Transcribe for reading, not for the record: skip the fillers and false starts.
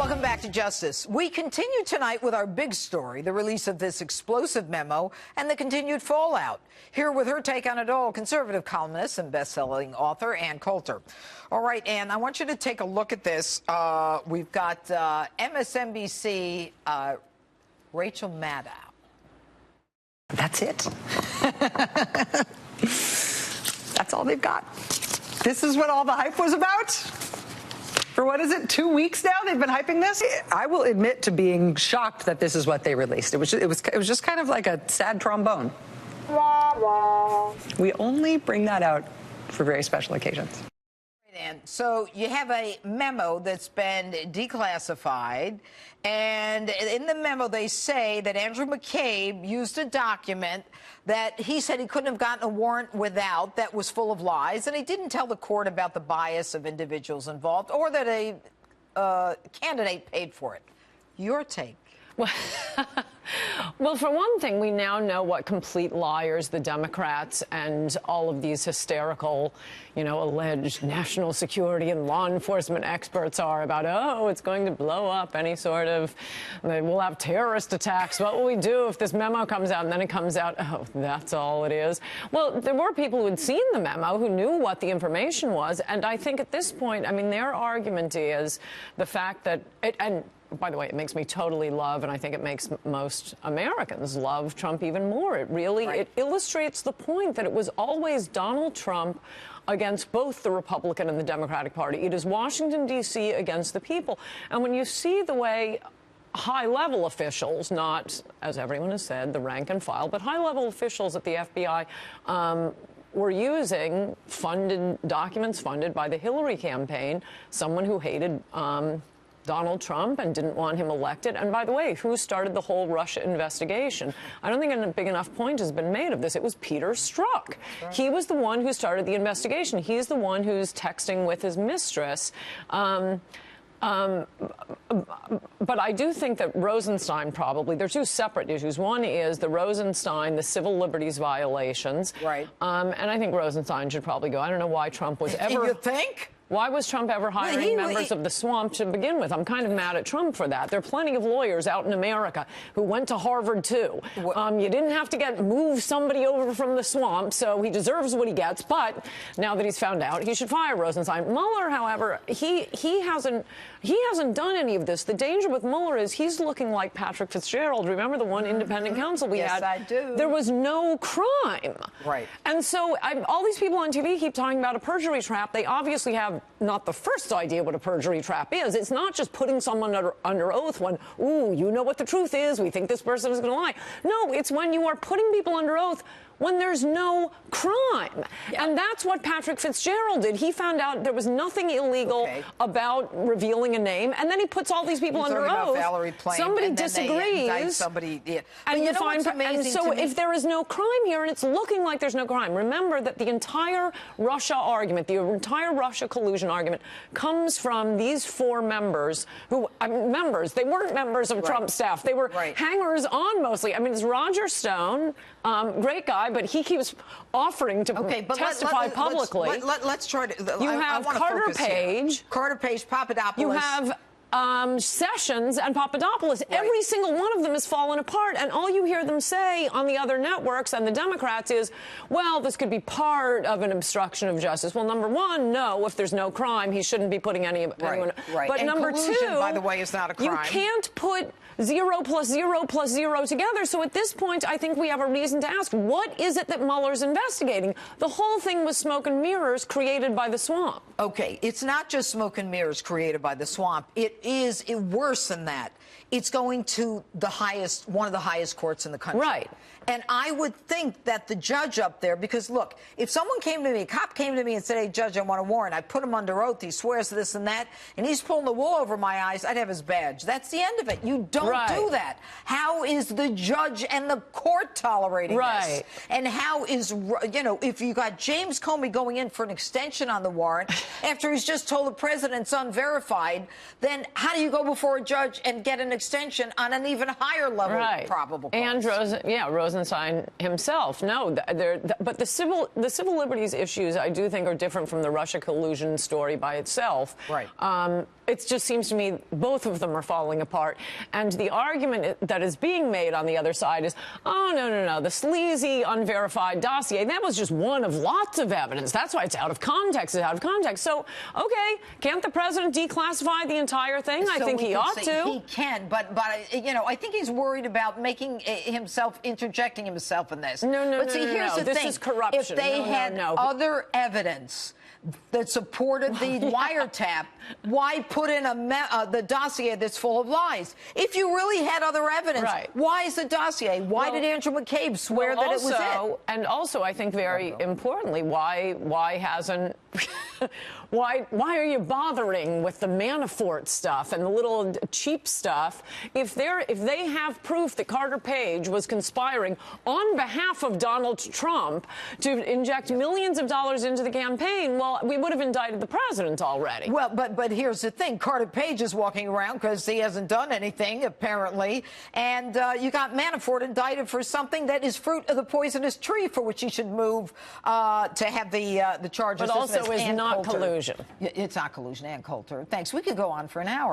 Welcome back to Justice. We continue tonight with our big story, the release of this explosive memo and the continued fallout. Here with her take on it all, conservative columnist and best-selling author Ann Coulter. All right, Ann, I want you to take a look at this. We've got MSNBC Rachel Maddow. That's it. That's all they've got. This is what all the hype was about? For what is it, 2 weeks now they've been hyping this? I will admit to being shocked that this is what they released. It was just kind of like a sad trombone. We only bring that out for very special occasions. So you have a memo that's been declassified, and in the memo they say that Andrew McCabe used a document that he said he couldn't have gotten a warrant without, that was full of lies, and he didn't tell the court about the bias of individuals involved or that a candidate paid for it. Your take? Well, for one thing, we now know what complete liars the Democrats and all of these hysterical, alleged national security and law enforcement experts are about, oh, it's going to blow up any sort of, we'll have terrorist attacks. What will we do if this memo comes out? And then it comes out, oh, that's all it is. Well, there were people who had seen the memo, who knew what the information was. And I think at this point, their argument is the fact that and by the way, it makes me totally love, and I think it makes most Americans love Trump even more. It really, It illustrates the point that it was always Donald Trump against both the Republican and the Democratic Party. It is Washington, D.C. against the people. And when you see the way high-level officials, not, as everyone has said, the rank and file, but high-level officials at the FBI were using documents funded by the Hillary campaign, someone who hated Donald Trump and didn't want him elected. And by the way, who started the whole Russia investigation? I don't think a big enough point has been made of this. It was Peter Strzok. Right. He was the one who started the investigation. He's the one who's texting with his mistress. But I do think that Rosenstein probably, there are two separate issues. One is the Rosenstein, the civil liberties violations. Right. And I think Rosenstein should probably go. I don't know why Trump was ever... You think? Why was Trump ever hiring members of the swamp to begin with? I'm kind of mad at Trump for that. There are plenty of lawyers out in America who went to Harvard, too. You didn't have to move somebody over from the swamp, so he deserves what he gets. But now that he's found out, he should fire Rosenstein. Mueller, however, he hasn't done any of this. The danger with Mueller is he's looking like Patrick Fitzgerald. Remember the one independent counsel we had? Yes, I do. There was no crime. Right. And so all these people on TV keep talking about a perjury trap. They obviously have not the first idea what a perjury trap is. It's not just putting someone under oath when, ooh, you know what the truth is, we think this person is going to lie. No, it's when you are putting people under oath when there's no crime. Yeah. And that's what Patrick Fitzgerald did. He found out there was nothing illegal about revealing a name, and then he puts all these people under oath. Valerie Plame, somebody disagrees. Somebody, yeah. And you find, and so if there is no crime here, and it's looking like there's no crime, remember that the entire Russia argument, the entire Russia collusion argument, comes from these four members who, they weren't members of Trump's staff. They were hangers-on mostly. It's Roger Stone, great guy, but he keeps offering to testify publicly. Let's try to... You have Carter Page. Carter Page, Papadopoulos. You have Sessions and Papadopoulos. Right. Every single one of them has fallen apart, and all you hear them say on the other networks and the Democrats is, well, this could be part of an obstruction of justice. Well, number one, no, if there's no crime, he shouldn't be putting anyone... Right. But and number collusion, two, by the way, is not a crime. You can't put 0 plus 0 plus 0 together. So at this point, I think we have a reason to ask, what is it that Mueller's investigating? The whole thing was smoke and mirrors created by the swamp. Okay, it's not just smoke and mirrors created by the swamp. It is worse than that. It's going to one of the highest courts in the country. Right. And I would think that the judge up there, because look, if someone came to me, a cop came to me and said, hey, Judge, I want a warrant. I put him under oath. He swears to this and that, and he's pulling the wool over my eyes, I'd have his badge. That's the end of it. You don't do that. How is the judge and the court tolerating this? And how is, if you got James Comey going in for an extension on the warrant after he's just told the president's unverified, then how do you go before a judge and get an extension on an even higher level of probable cause? And Rosenstein himself. No, but the civil liberties issues, I do think, are different from the Russia collusion story by itself. Right. it just seems to me both of them are falling apart. And the argument that is being made on the other side is, oh, no, the sleazy, unverified dossier, that was just one of lots of evidence. That's why it's out of context. It's out of context. So, okay, can't the president declassify the entire thing? I think he ought to. He can, but you know, I think he's worried about making interjecting himself in this. No. But see, here's the thing. This is corruption. If they had other evidence that supported the wiretap, why put in the dossier that's full of lies? If you really had other evidence, why is the dossier? Why did Andrew McCabe swear that it was it? And also, I think very importantly, why hasn't why are you bothering with the Manafort stuff and the little cheap stuff if they have proof that Carter Page was conspiring on behalf of Donald Trump to inject millions of dollars into the campaign? Well, we would have indicted the president already. Well, but here's the thing. Carter Page is walking around because he hasn't done anything, apparently. And you got Manafort indicted for something that is fruit of the poisonous tree, for which he should move to have the charges. But also is not Coulter. collusion. It's not collusion, and Coulter. Thanks. We could go on for an hour.